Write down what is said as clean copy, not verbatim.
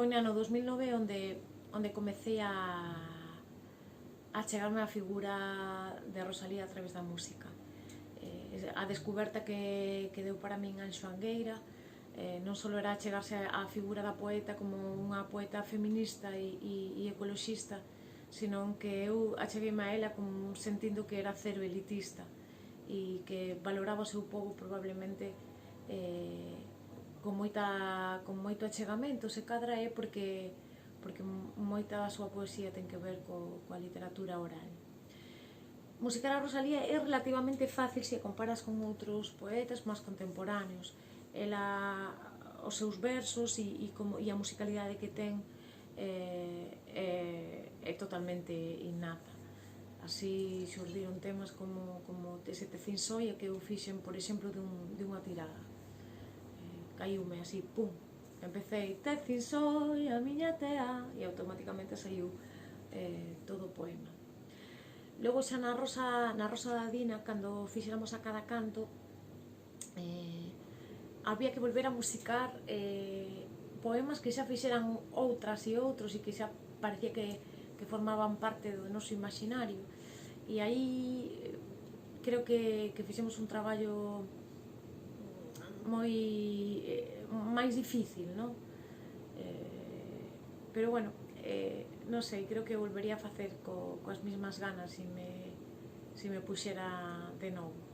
foi no ano 2009 onde comecei a chegarme á figura de Rosalía a través da música. A descoberta que deu para min Anxo Angueira non só era chegarse á figura da poeta como unha poeta feminista e ecoloxista, senón que eu achegueime a ela como sentindo que era cero elitista e que valoraba o seu povo probablemente con moito achegamento. Se cadra é porque moita da súa poesía ten que ver coa literatura oral. Musicar a Rosalía é relativamente fácil se comparas con outros poetas máis contemporáneos. Ela, os seus versos e a musicalidade que ten é totalmente innata. Así xurdiron temas como ese Tecinsoia que eu fixen, por exemplo, dunha tirada. Caiume así, pum, empecei Tecinsoia, miña tea, e automáticamente saiu todo o poema. Logo xa na Rosa da Dina, cando fixéramos a cada canto, había que volver a musicar poemas que xa fixeran outras e outros e que xa parecía que formaban parte do noso imaginario. E aí creo que fixemos un traballo moi máis difícil, non? Pero bueno, non sei, creo que volvería a facer coas mesmas ganas se me puxera de novo.